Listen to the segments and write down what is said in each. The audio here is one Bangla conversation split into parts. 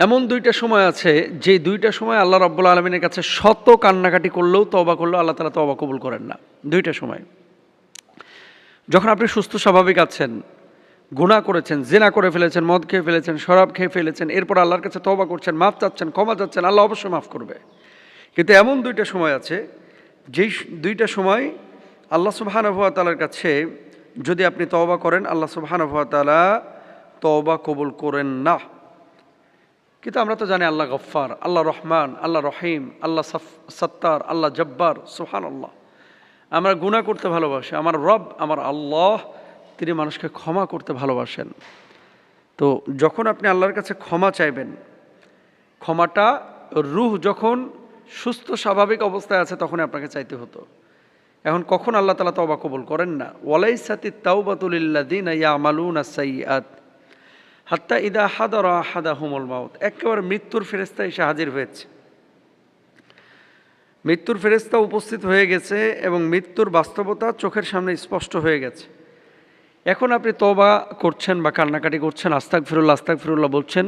এমন দুইটা সময় আছে যে দুইটা সময় আল্লাহ রাব্বুল আলামিনের কাছে শত কান্নাকাটি করলেও তওবা করলেও আল্লাহ তাআলা তওবা কবুল করেন না। দুইটা সময়। যখন আপনি সুস্থ স্বাভাবিক আছেন, গুনাহ করেছেন, জিনা করে ফেলেছেন, মদ খেয়ে ফেলেছেন, শরাব খেয়ে ফেলেছেন, এরপর আল্লাহর কাছে তওবা করছেন, মাফ চাচ্ছেন, ক্ষমা চাচ্ছেন, আল্লাহ অবশ্যই মাফ করবে। কিন্তু এমন দুইটা সময় আছে যেই দুইটা সময় আল্লাহ সুবহানাহু ওয়া তাআলার কাছে যদি আপনি তওবা করেন, আল্লাহ সুবহানাহু ওয়া তাআলা তওবা কবুল করেন না। কিন্তু আমরা তো জানি আল্লাহ গফফার, আল্লাহ রহমান, আল্লাহ রহিম, আল্লাহ সত্তার, আল্লাহ জব্বার, সুবহানাল্লাহ। আমরা গুনাহ করতে ভালোবাসি, আমার রব, আমার আল্লাহ, তিনি মানুষকে ক্ষমা করতে ভালোবাসেন। তো যখন আপনি আল্লাহর কাছে ক্ষমা চাইবেন, ক্ষমাটা রূহ যখন সুস্থ স্বাভাবিক অবস্থায় আছে তখনই আপনাকে চাইতে হতো। এখন কখন আল্লাহ তাআলা তওবা কবুল করেন না? ওয়ালাইসাতিত তাওবাতু লিল্লাযিনা ইয়ামালুনা সাইয়্যাত হাত্তা ইদা হাদারা আহাদাহুমুল মাউত। একেবারে মৃত্যুর ফেরেশতা এসে হাজির হয়েছে, মৃত্যুর ফেরেশতা উপস্থিত হয়ে গেছে এবং মৃত্যুর বাস্তবতা চোখের সামনে স্পষ্ট হয়ে গেছে। এখন আপনি তওবা করছেন বা কান্নাকাটি করছেন, আস্তাগফিরুল্লাহ আস্তাগফিরুল্লাহ বলছেন,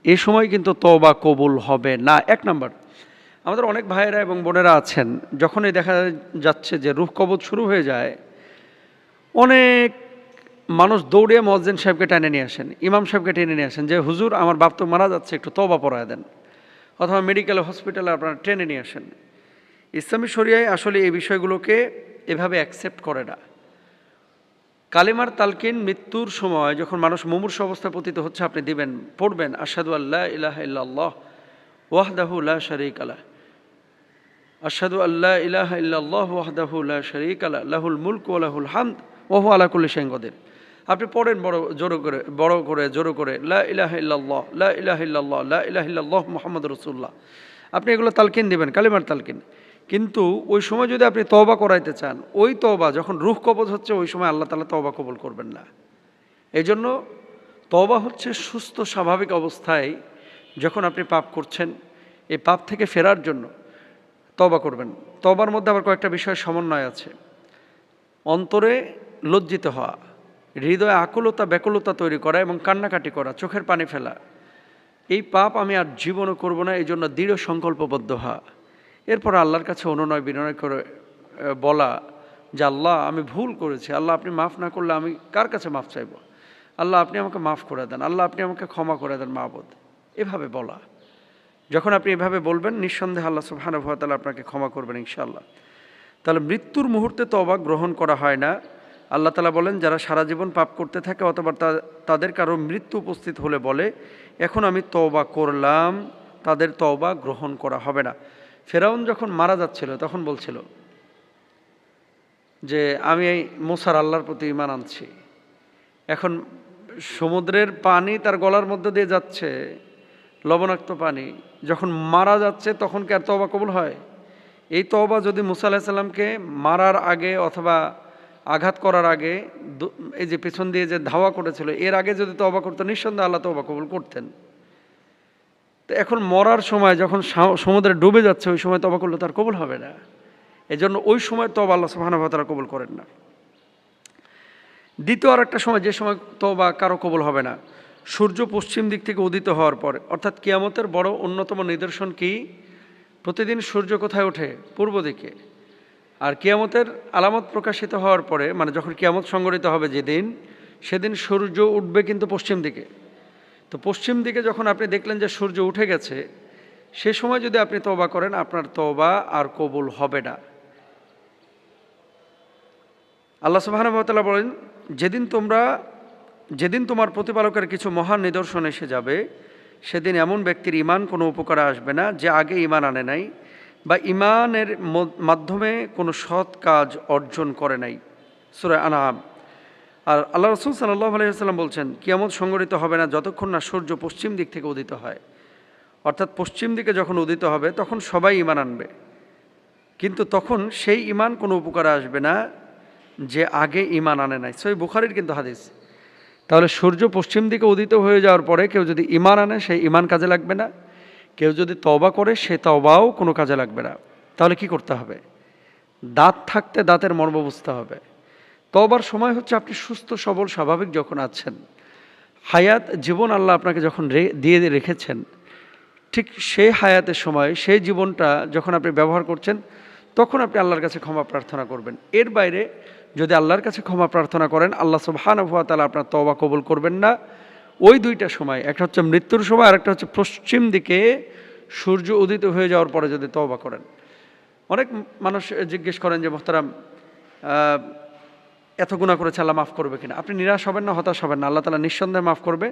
এই সময় কিন্তু তওবা কবুল হবে না। এক নাম্বার, আমাদের অনেক ভাইয়েরা এবং বোনেরা আছেন, যখনই দেখা যাচ্ছে যে রূহ কবজ শুরু হয়ে যায়, অনেক মানুষ দৌড়িয়ে মুয়াজ্জিন সাহেবকে টেনে নিয়ে আসেন, ইমাম সাহেবকে টেনে নিয়ে আসেন যে হুজুর আমার বাপ তো মারা যাচ্ছে, একটু তওবা পড়ায় দেন, অথবা মেডিকেল হসপিটালে আপনারা টেনে নিয়ে আসেন। ইসলামী শরিয়ায় আসলে এই বিষয়গুলোকে এভাবে অ্যাকসেপ্ট করে না। কালিমার তালকিন মৃত্যুর সময় যখন মানুষ মুমূর্ষু অবস্থায় পতিত হচ্ছে আপনি দিবেন, পড়বেন আশহাদু আল্লা ইলাহা ইল্লাল্লাহ ওয়াহদাহু লা শারীকা লাহ, আশহাদু আল্লা ইলাহা ইল্লাল্লাহ ওয়াহদাহু লা শারীকা লাহ, লাহুল মুলকু ওয়া লাহুল হামদ ওয়া হুয়া আলা কুল্লি শাইইন কাদির। আপনি পড়েন জোরে করে লা ইলাহা ইল্লাল্লাহ, লা ইলাহা ইল্লাল্লাহ, লা ইলাহা ইল্লাল্লাহ মুহাম্মাদুর রাসূলুল্লাহ। আপনি এগুলো তালকিন দিবেন, কালিমার তালকিন। কিন্তু ওই সময় যদি আপনি তওবা করাইতে চান, ওই তওবা যখন রূহ কবজ হচ্ছে ওই সময় আল্লাহ তাআলা তওবা কবুল করবেন না। এই জন্য তওবা হচ্ছে সুস্থ স্বাভাবিক অবস্থায় যখন আপনি পাপ করছেন, এই পাপ থেকে ফেরার জন্য তওবা করবেন। তওবার মধ্যে আবার কয়েকটা বিষয়ের সমন্বয় আছে। অন্তরে লজ্জিত হওয়া, হৃদয়ে আকুলতা ব্যাকুলতা তৈরি করা এবং কান্নাকাটি করা, চোখের পানি ফেলা, এই পাপ আমি আর জীবনও করব না, এই জন্য দৃঢ় সংকল্পবদ্ধ হওয়া। এরপর আল্লাহর কাছে অনুনয় বিনয় করে বলা যে আল্লাহ আমি ভুল করেছি, আল্লাহ আপনি মাফ না করলে আমি কার কাছে মাফ চাইব, আল্লাহ আপনি আমাকে মাফ করে দেন, আল্লাহ আপনি আমাকে ক্ষমা করে দেন মাবুদ। এভাবে বলা, যখন আপনি এভাবে বলবেন নিঃসন্দেহে আল্লাহ সুবহানাহু ওয়া তাআলা আপনাকে ক্ষমা করবেন ইনশাআল্লাহ। তাহলে মৃত্যুর মুহূর্তে তওবা গ্রহণ করা হয় না। আল্লাহ তাআলা বলেন যারা সারা জীবন পাপ করতে থাকে অথবা তাদের কারো মৃত্যু উপস্থিত হলে বলে এখন আমি তওবা করলাম, তাদের তওবা গ্রহণ করা হবে না। ফেরাউন যখন মারা যাচ্ছিল তখন বলছিল যে আমি মুসার আল্লাহর প্রতি ঈমান আনছি। এখন সমুদ্রের পানি তার গলার মধ্যে দিয়ে যাচ্ছে, লবণাক্ত পানি, যখন মারা যাচ্ছে তখন কি আর তওবা কবুল হয়? এই তওবা যদি মুসা আলাইহিস সালামকে মারার আগে অথবা আঘাত করার আগে এই যে পেছন দিয়ে যে ধাওয়া করেছিল এর আগে যদি তওবা করতো নিঃসন্দেহে আল্লাহ তওবা কবুল করতেন। তো এখন মরার সময় যখন সমুদ্রে ডুবে যাচ্ছে ওই সময় তওবা করলে তার কবুল হবে না। এজন্য ওই সময় তওবা আল্লাহ সুবহানাহু ওয়া তাআলা কবুল করেন না। দ্বিতীয় আরেকটা সময় যে সময় তওবা কারো কবুল হবে না, সূর্য পশ্চিম দিক থেকে উদিত হওয়ার পরে, অর্থাৎ কিয়ামতের বড় অন্যতম নিদর্শন কি? প্রতিদিন সূর্য কোথায় ওঠে? পূর্ব দিকে। আর কিয়ামতের আলামত প্রকাশিত হওয়ার পরে, মানে যখন কিয়ামত সংঘটিত হবে যেদিন, সেদিন সূর্য উঠবে কিন্তু পশ্চিম দিকে। তো পশ্চিম দিকে যখন আপনি দেখলেন যে সূর্য উঠে গেছে, সে সময় যদি আপনি তওবা করেন আপনার তওবা আর কবুল হবে না। আল্লাহ সুবহানাহু ওয়া তাআলা বলেন যেদিন তোমার প্রতিপালকের কিছু মহান নিদর্শন এসে যাবে সেদিন এমন ব্যক্তির ঈমান কোনো উপকারে আসবে না যে আগে ঈমান আনে নাই বা ঈমানের মাধ্যমে কোনো সৎ কাজ অর্জন করে নাই। সূরা আনআম। আর আল্লাহ রাসূল সাল্লাল্লাহু আলাইহি ওয়াসাল্লাম বলছেন কিয়ামত সংঘটিত হবে না যতক্ষণ না সূর্য পশ্চিম দিক থেকে উদিত হয়। অর্থাৎ পশ্চিম দিকে যখন উদিত হবে তখন সবাই ঈমান আনবে, কিন্তু তখন সেই ঈমান কোনো উপকারে আসবে না যে আগে ঈমান আনে নাই। সহিহ বুখারীর কিন্তু হাদিস। তাহলে সূর্য পশ্চিম দিকে উদিত হয়ে যাওয়ার পরে কেউ যদি ঈমান আনে সেই ঈমান কাজে লাগবে না, কেউ যদি তওবা করে সে তওবাও কোনো কাজে লাগবে না। তাহলে কি করতে হবে? দাঁত থাকতে দাঁতের মর্ম বুঝতে হবে। তওবার সময় হচ্ছে আপনি সুস্থ সবল স্বাভাবিক যখন আছেন, হায়াত জীবন আল্লাহ আপনাকে যখন দিয়ে রেখেছেন, ঠিক সেই হায়াতের সময় সেই জীবনটা যখন আপনি ব্যবহার করছেন, তখন আপনি আল্লাহর কাছে ক্ষমা প্রার্থনা করবেন। এর বাইরে যদি আল্লাহর কাছে ক্ষমা প্রার্থনা করেন, আল্লাহ সুবহানাহু ওয়া তাআলা আপনার তওবা কবুল করবেন না। ওই দুইটা সময়, একটা হচ্ছে মৃত্যুর সময়, আর একটা হচ্ছে পশ্চিম দিকে সূর্য উদিত হয়ে যাওয়ার পরে যদি তওবা করেন। অনেক মানুষ জিজ্ঞেস করেন যে মোহতারাম, এত গুনাহ করেছে, আল্লাহ মাফ করবে কিনা? আপনি নিরাশ হবেন না, হতাশ হবেন না, আল্লাহ তাআলা নিঃসন্দেহে মাফ করবে।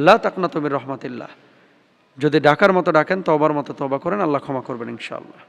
লা তাকনাতু মির রাহমাতিল্লাহ। যদি ডাকার মতো ডাকেন, তওবার মতো তওবা করেন, আল্লাহ ক্ষমা করবেন ইনশাআল্লাহ।